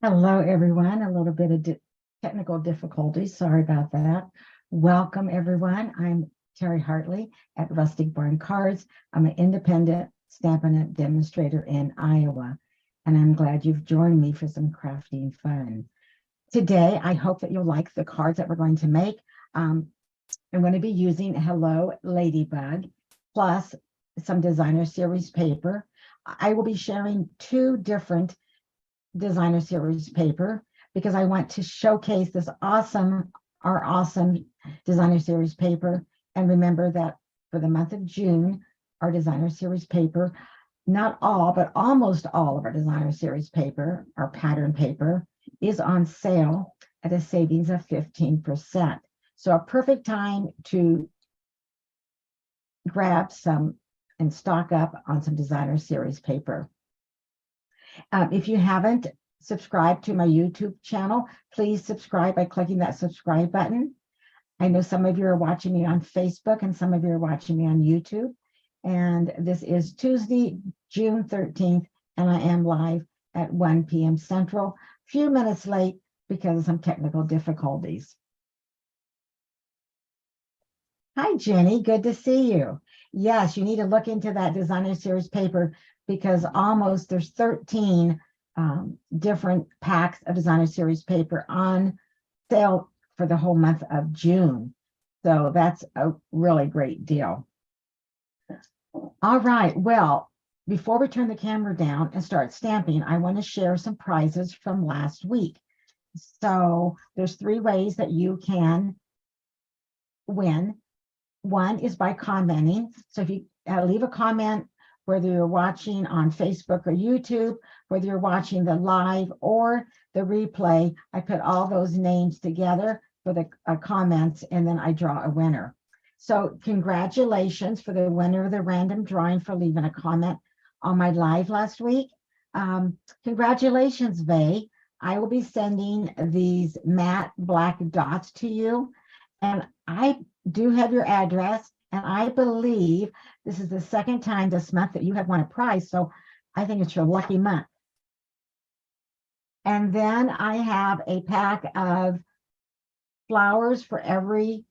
Hello, everyone. A little bit of technical difficulties. Sorry about that. Welcome, everyone. I'm Terri Hartley at Rustic Cards. I'm an independent Stampin' Up! Demonstrator in Iowa, and I'm glad you've joined me for some crafting fun. Today, I hope that you'll like the cards that we're going to make. I'm going to be using Hello Ladybug plus some designer series paper. I will be sharing two different designer series paper because I want to showcase this awesome designer series paper. And remember that for the month of June, our designer series paper, not all, but almost all of our designer series paper, our pattern paper, is on sale at a savings of 15%. So a perfect time to grab some and stock up on some designer series paper. If you haven't subscribed to my YouTube channel, please subscribe by clicking that subscribe button. I know some of you are watching me on Facebook and some of you are watching me on YouTube. And this is Tuesday, June 13th, and I am live at 1 p.m. Central. A few minutes late because of some technical difficulties. Hi, Jenny. Good to see you. Yes, you need to look into that designer series paper because there's 13 different packs of designer series paper on sale for the whole month of June. So that's a really great deal. All right. Well, before we turn the camera down and start stamping, I want to share some prizes from last week. So there's 3 ways that you can win. One is by commenting. So if you leave a comment, whether you're watching on Facebook or YouTube, whether you're watching the live or the replay, I put all those names together for the comments, and then I draw a winner. So congratulations for the winner of the random drawing for leaving a comment on my live last week. Congratulations, Vay. I will be sending these matte black dots to you, and I do have your address, and I believe this is the second time this month that you have won a prize, so I think it's your lucky month. And then I have a pack of flowers for every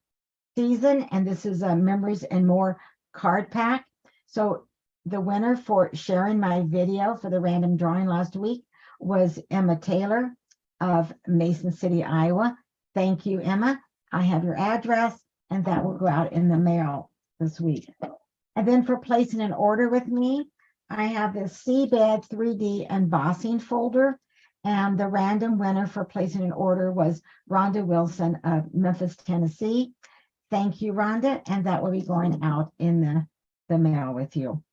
season, and this is a Memories and More card pack. So the winner for sharing my video for the random drawing last week was Emma Taylor of Mason City, Iowa. Thank you, Emma. I have your address, and that will go out in the mail this week. And then for placing an order with me, I have this Seabed 3D embossing folder, and the random winner for placing an order was Rhonda Wilson of Memphis, Tennessee. Thank you, Rhonda, and that will be going out in the mail with you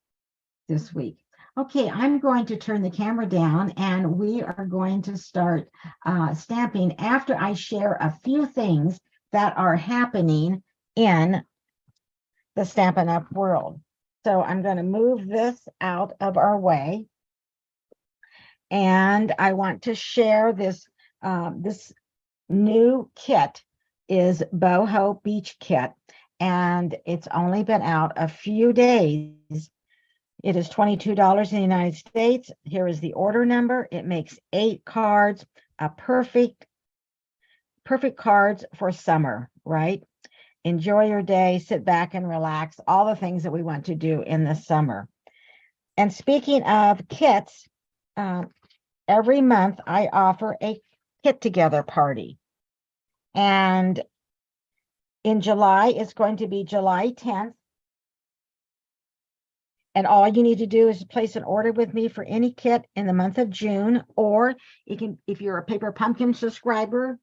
this week. Okay, I'm going to turn the camera down, and we are going to start stamping after I share a few things that are happening in the Stampin' Up! World. So I'm going to move this out of our way. And I want to share this. This new kit is BoHo Beach Kit, and it's only been out a few days. It is $22 in the United States. Here is the order number. It makes 8 cards, a perfect cards for summer, right? Enjoy your day, sit back and relax, all the things that we want to do in the summer. And speaking of kits, every month I offer a kit together party. And in July, it's going to be July 10th. And all you need to do is place an order with me for any kit in the month of June, or you can, if you're a Paper Pumpkin subscriber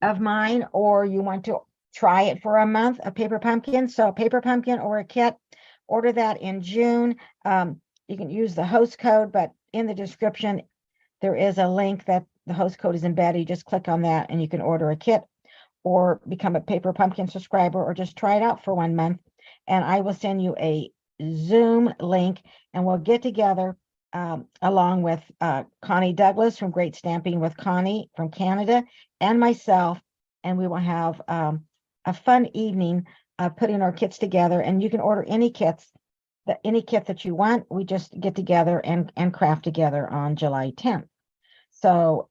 of mine, or you want to try it for a month, a Paper Pumpkin. So a Paper Pumpkin or a kit, order that in June. You can use the host code, but in the description, there is a link that the host code is embedded. You just click on that and you can order a kit or become a Paper Pumpkin subscriber, or just try it out for 1 month. And I will send you a Zoom link, and we'll get together along with Connie Douglas from Great Stamping with Connie from Canada, and myself, and we will have a fun evening putting our kits together. And you can order any kit that you want. We just get together and craft together on July 10th. So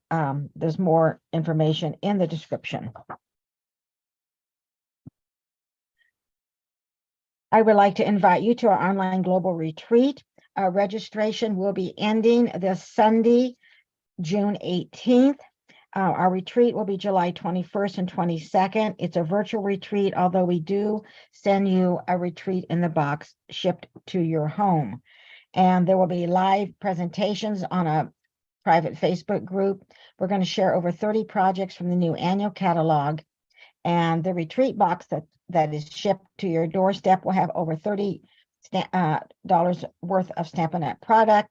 there's more information in the description. I would like to invite you to our online global retreat. Registration will be ending this Sunday, June 18th. Our retreat will be July 21st and 22nd. It's a virtual retreat, although we do send you a retreat in the box shipped to your home. And there will be live presentations on a private Facebook group. We're going to share over 30 projects from the new annual catalog. And the retreat box that is shipped to your doorstep will have over $30 worth of Stampin' Up! Product,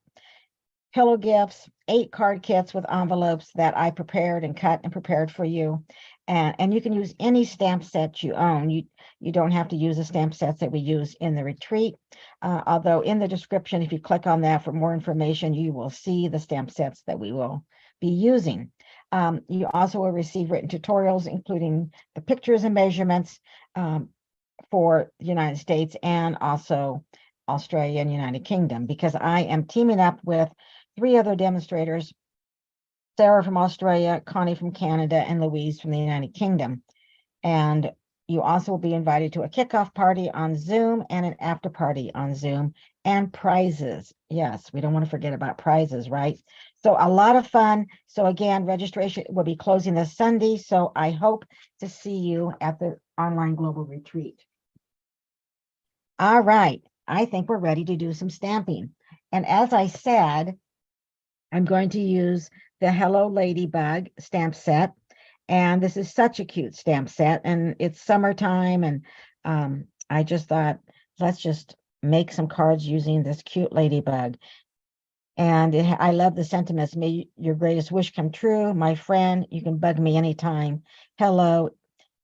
pillow gifts, 8 card kits with envelopes that I prepared and cut and prepared for you. And you can use any stamp set you own. You don't have to use the stamp sets that we use in the retreat. Although in the description, if you click on that for more information, you will see the stamp sets that we will be using. You also will receive written tutorials, including the pictures and measurements for the United States and also Australia and United Kingdom, because I am teaming up with 3 other demonstrators, Sarah from Australia, Connie from Canada, and Louise from the United Kingdom. And you also will be invited to a kickoff party on Zoom and an after party on Zoom, and prizes. Yes, we don't want to forget about prizes, right? So a lot of fun. So again, registration will be closing this Sunday. So I hope to see you at the online global retreat. All right, I think we're ready to do some stamping. And as I said, I'm going to use the Hello Ladybug stamp set. And this is such a cute stamp set, and it's summertime, and I just thought, let's just make some cards using this cute ladybug. And I love the sentiments. May your greatest wish come true, my friend. You can bug me anytime. Hello,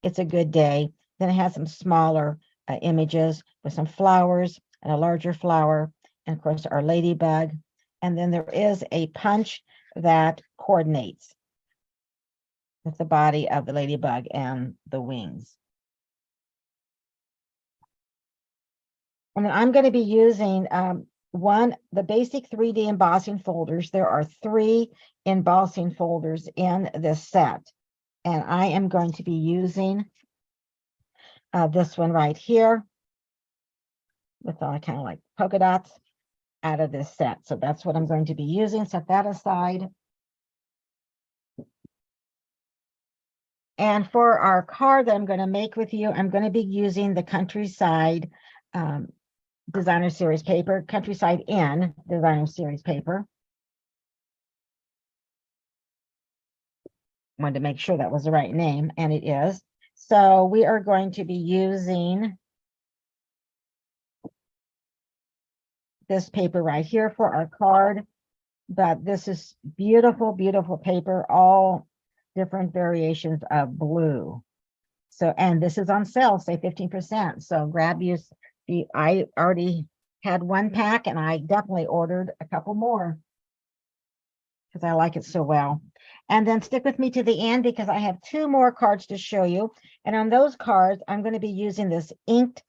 it's a good day. Then it has some smaller images with some flowers and a larger flower, and of course our ladybug. And then there is a punch that coordinates with the body of the ladybug and the wings. And then I'm going to be using the basic 3D embossing folders. There are 3 embossing folders in this set. And I am going to be using this one right here with all kind of like polka dots out of this set. So that's what I'm going to be using. Set that aside. And for our card that I'm going to make with you, I'm going to be using the Countryside Designer Series paper, Countryside Inn Designer Series paper. Wanted to make sure that was the right name, and it is. So we are going to be using this paper right here for our card. But this is beautiful, beautiful paper, all different variations of blue. So, and this is on sale, say 15%. So grab you. I already had 1 pack, and I definitely ordered a couple more because I like it so well. And then stick with me to the end, because I have 2 more cards to show you. And on those cards, I'm going to be using this inked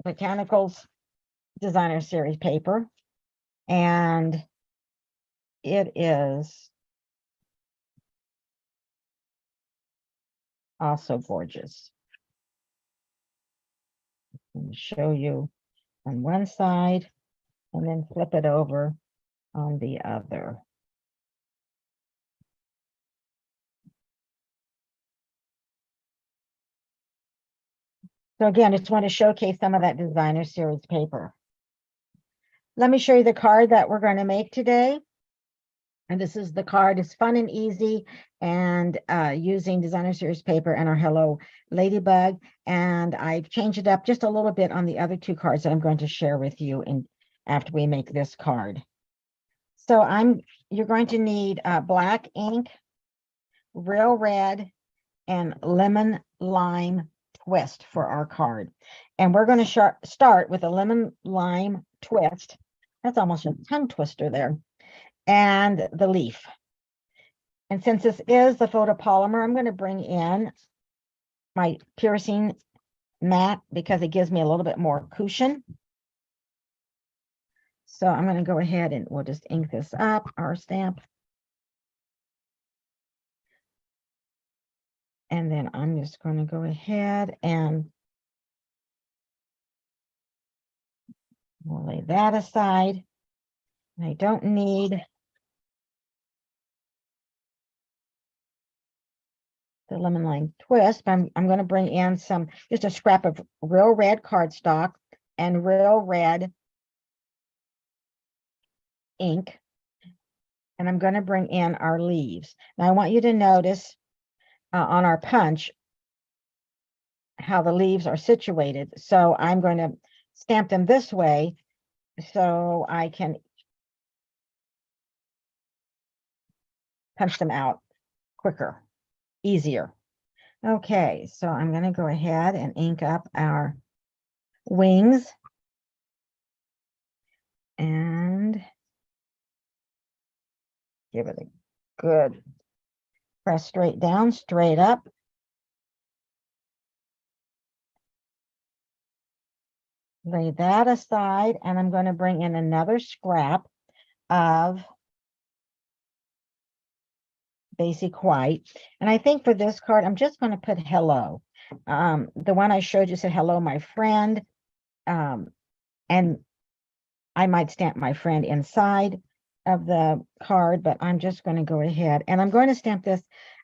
Botanicals Designer Series paper. And it is also gorgeous. Let me show you on one side and then flip it over on the other. So again, I just want to showcase some of that Designer Series paper. Let me show you the card that we're going to make today. And this is the card. It's fun and easy, and using Designer Series paper and our Hello Ladybug. And I've changed it up just a little bit on the other 2 cards that I'm going to share with you after we make this card. So you're going to need black ink, real red, and lemon lime twist for our card. And we're going to start with a lemon lime twist. That's almost a tongue twister there. And the leaf. And since this is the photopolymer, I'm going to bring in my piercing mat because it gives me a little bit more cushion. So I'm going to go ahead and we'll just ink this up, our stamp. And then I'm just going to go ahead and we'll lay that aside. I don't need the lemon lime twist, but I'm going to bring in just a scrap of real red cardstock and real red ink. And I'm going to bring in our leaves. Now I want you to notice on our punch how the leaves are situated. So I'm going to stamp them this way so I can punch them out quicker, easier. Okay, so I'm going to go ahead and ink up our wings and give it a good press straight down, straight up. Lay that aside, and I'm going to bring in another scrap of basic white. And I think for this card, I'm just going to put hello. The one I showed you said, hello, my friend. And I might stamp my friend inside of the card, but I'm just going to go ahead and I'm going to stamp this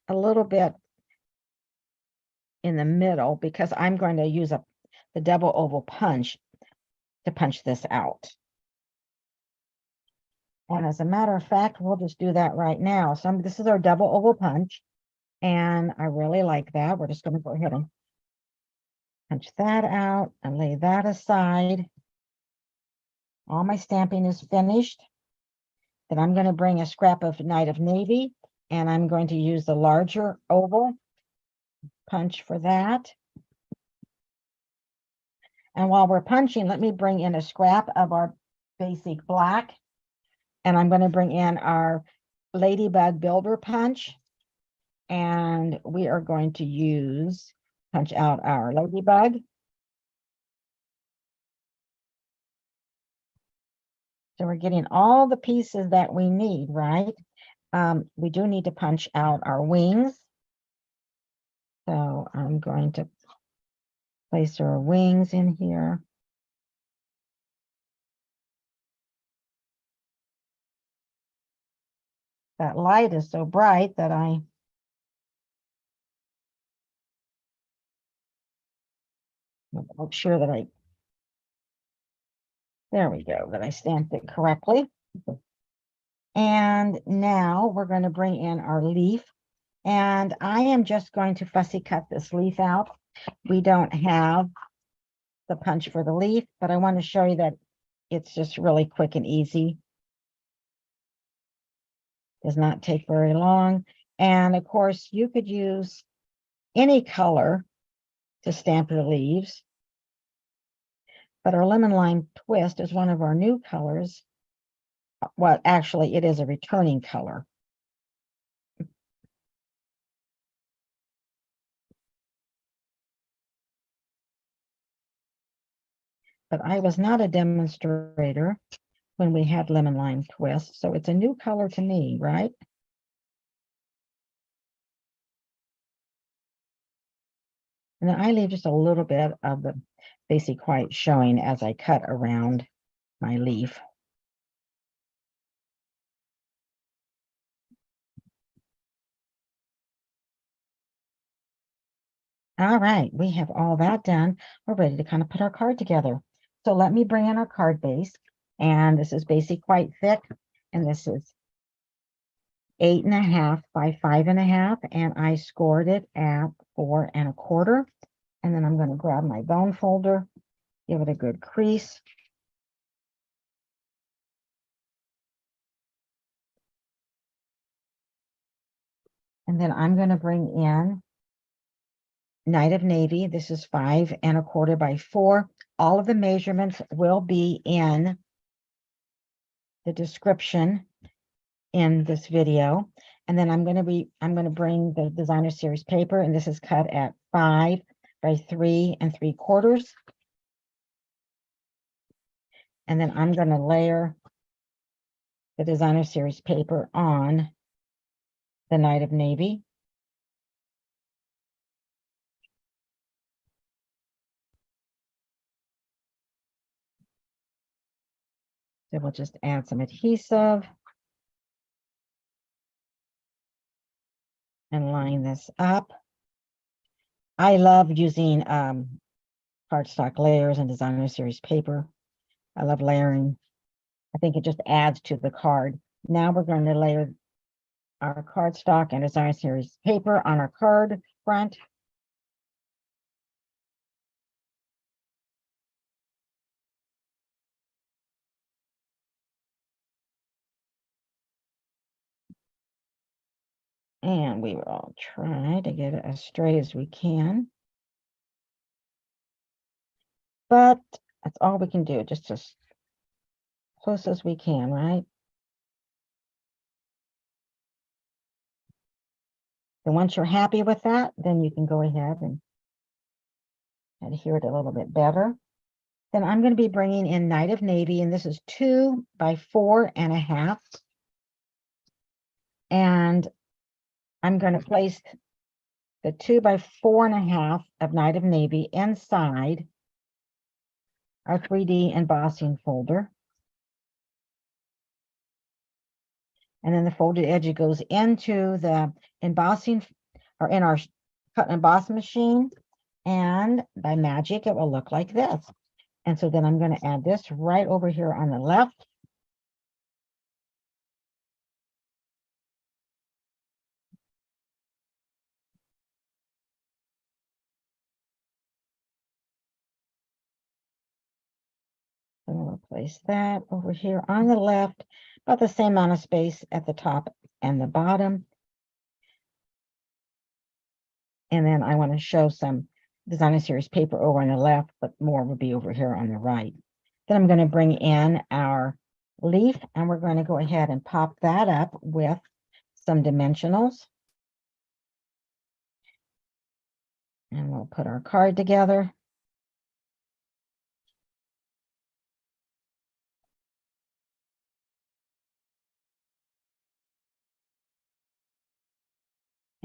a little bit in the middle because I'm going to use the double oval punch to punch this out. And as a matter of fact, we'll just do that right now. So this is our double oval punch, and I really like that. We're just going to go ahead and punch that out and lay that aside. All my stamping is finished. Then I'm going to bring a scrap of Night of Navy, and I'm going to use the larger oval punch for that. And while we're punching, let me bring in a scrap of our basic black, and I'm going to bring in our Ladybug Builder punch, and we are going to punch out our ladybug. So we're getting all the pieces that we need, right? We do need to punch out our wings. So I'm going to place our wings in here. That light is so bright that I'm make sure that there we go, that I stamped it correctly. And now we're going to bring in our leaf. And I am just going to fussy cut this leaf out. We don't have the punch for the leaf, but I want to show you that it's just really quick and easy. Does not take very long. And of course, you could use any color to stamp your leaves. But our lemon lime twist is one of our new colors. Well, actually, it is a returning color. But I was not a demonstrator when we had lemon lime twist, so it's a new color to me, right? And then I leave just a little bit of the basic white showing as I cut around my leaf. All right, we have all that done. We're ready to kind of put our card together. So let me bring in our card base. And this is basic white thick. And this is 8.5 by 5.5. And I scored it at 4 1/4. And then I'm going to grab my bone folder, give it a good crease. And then I'm going to bring in Night of Navy. This is 5 1/4 by 4. All of the measurements will be in the description in this video. And then I'm going to bring the designer series paper, and this is cut at 5 by 3 3/4. And then I'm going to layer the designer series paper on the Night of Navy. So we'll just add some adhesive and line this up. I love using cardstock layers and designer series paper. I love layering. I think it just adds to the card. Now we're going to layer our cardstock and designer series paper on our card front. And we will try to get it as straight as we can. But that's all we can do, just as close as we can, right? And once you're happy with that, then you can go ahead and adhere it a little bit better. Then I'm going to be bringing in Night of Navy, and this is 2 by 4.5. And I'm going to place the 2 by 4.5 of Night of Navy inside our 3D embossing folder. And then the folded edge goes into the embossing, or in our cut and emboss machine. And by magic, it will look like this. And so then I'm going to add this right over here on the left. I'm going to place that over here on the left, about the same amount of space at the top and the bottom. And then I want to show some designer series paper over on the left, but more will be over here on the right. Then I'm going to bring in our leaf, and we're going to go ahead and pop that up with some dimensionals. And we'll put our card together.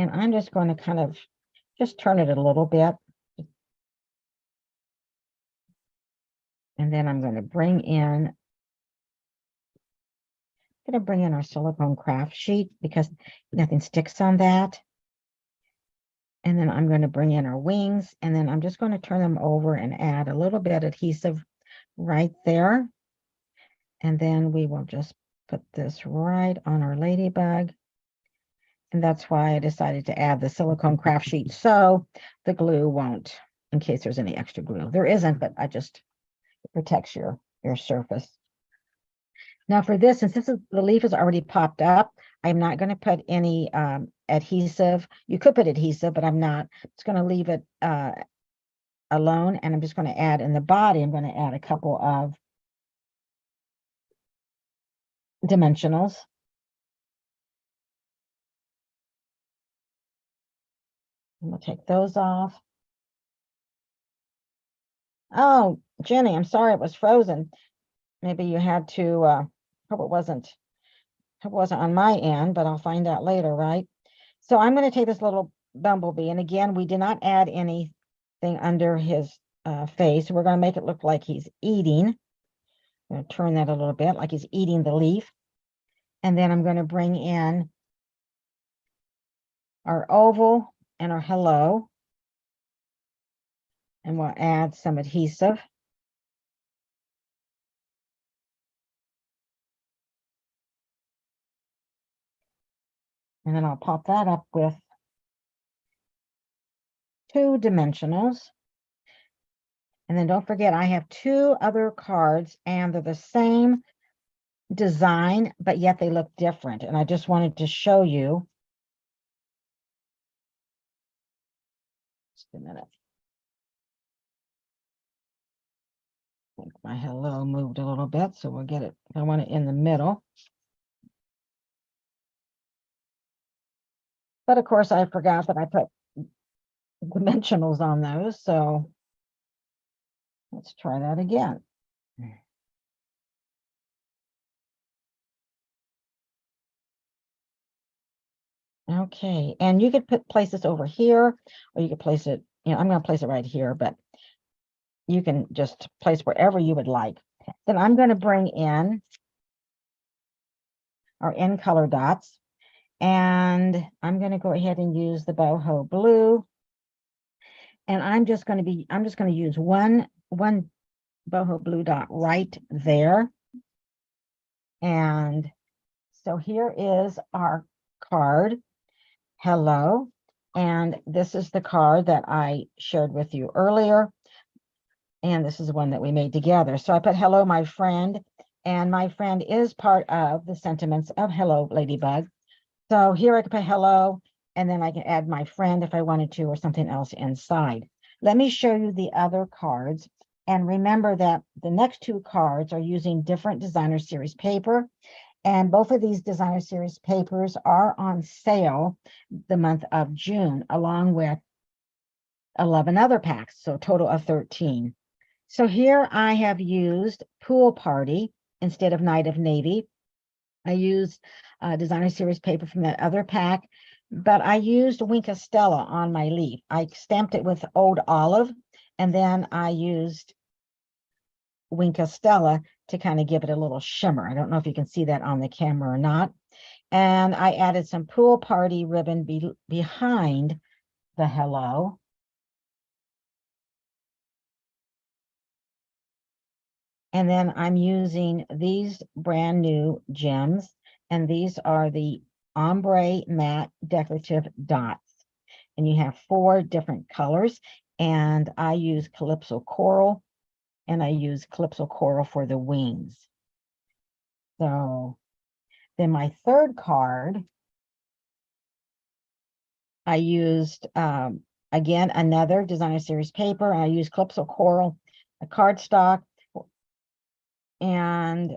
And I'm just going to kind of just turn it a little bit. And then I'm going to bring in our silicone craft sheet because nothing sticks on that. And then I'm going to bring in our wings, and then I'm just going to turn them over and add a little bit of adhesive right there. And then we will just put this right on our ladybug. And that's why I decided to add the silicone craft sheet, so the glue won't, in case there's any extra glue. There isn't, but it protects your surface. Now for this, since the leaf is already popped up, I'm not going to put any adhesive. You could put adhesive, but I'm not. I'm just going to leave it alone, and I'm just going to add in the body, I'm going to add a couple of dimensionals. And we'll take those off. Oh, Jenny, I'm sorry it was frozen. Maybe you had to, hope it wasn't on my end, but I'll find out later, right? So I'm going to take this little bumblebee, and again, we did not add anything under his face. We're going to make it look like he's eating. I'm going to turn that a little bit, like he's eating the leaf. And then I'm going to bring in our oval and our hello. And we'll add some adhesive. And then I'll pop that up with 2 dimensionals. And then don't forget, I have 2 other cards, and they're the same design, but yet they look different. And I just wanted to show you. Just a minute. I think my hello moved a little bit, so we'll get it. I want it in the middle. But of course, I forgot that I put dimensionals on those, so let's try that again. Okay, and you could place this over here, or you could place it, I'm going to place it right here, but you can just place wherever you would like. Then I'm going to bring in our in color dots, and I'm going to go ahead and use the boho blue, and I'm just going to use one boho blue dot right there. And so here is our card. Hello. And this is the card that I shared with you earlier. And this is the one that we made together. So I put hello, my friend. And my friend is part of the sentiments of Hello, Ladybug. So here I can put hello, and then I can add my friend if I wanted to, or something else inside. Let me show you the other cards. And remember that the next two cards are using different designer series paper. And both of these designer series papers are on sale the month of June, along with 11 other packs, so a total of 13. So here I have used Pool Party instead of Night of Navy. I used designer series paper from that other pack, but I used Winka Stella on my leaf. I stamped it with Old Olive, and then I used Winka Stella to kind of give it a little shimmer. I don't know if you can see that on the camera or not. And I added some Pool Party ribbon behind the hello. And then I'm using these brand new gems, and these are the ombre matte decorative dots. And you have 4 different colors, and I use Calypso Coral, and I use Calypso Coral for the wings. So then my third card, I used, again, another designer series paper, and I used Calypso Coral, a cardstock, and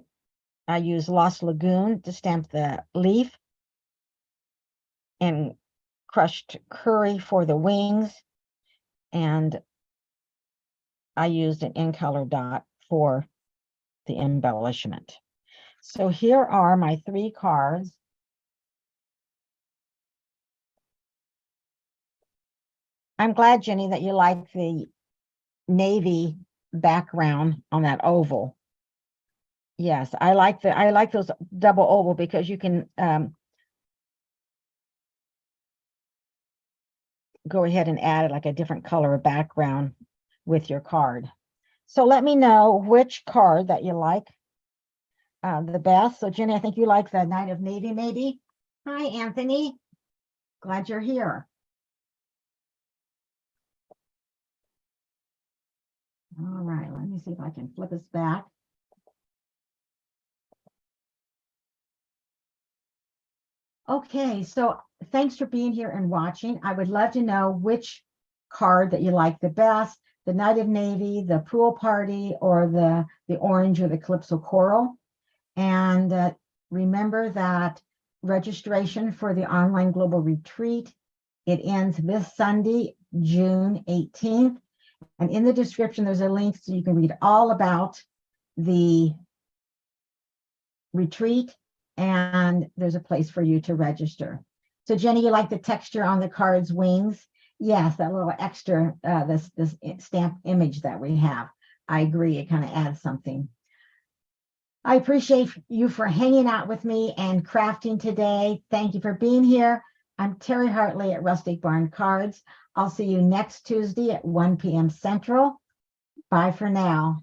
I use Lost Lagoon to stamp the leaf, and crushed curry for the wings, and I used an in color dot for the embellishment. So here are my 3 cards. I'm glad, Jenny, that you like the navy background on that oval. Yes, I like those double oval because you can go ahead and add like a different color of background with your card. So let me know which card that you like the best. So Jenny, I think you like the Night of Navy, maybe. Hi, Anthony. Glad you're here. All right, let me see if I can flip us back. Okay, so thanks for being here and watching. I would love to know which card that you like the best, the Night of Navy, the Pool Party, or the orange or the Calypso Coral. And remember that registration for the online global retreat, it ends this Sunday, June 18th. And in the description, there's a link so you can read all about the retreat, and there's a place for you to register. So Jenny, you like the texture on the card's wings? Yes, that little extra, this stamp image that we have. I agree, it kind of adds something. I appreciate you for hanging out with me and crafting today. Thank you for being here. I'm Terri Hartley at Rustic Barn Cards. I'll see you next Tuesday at 1 p.m. Central. Bye for now.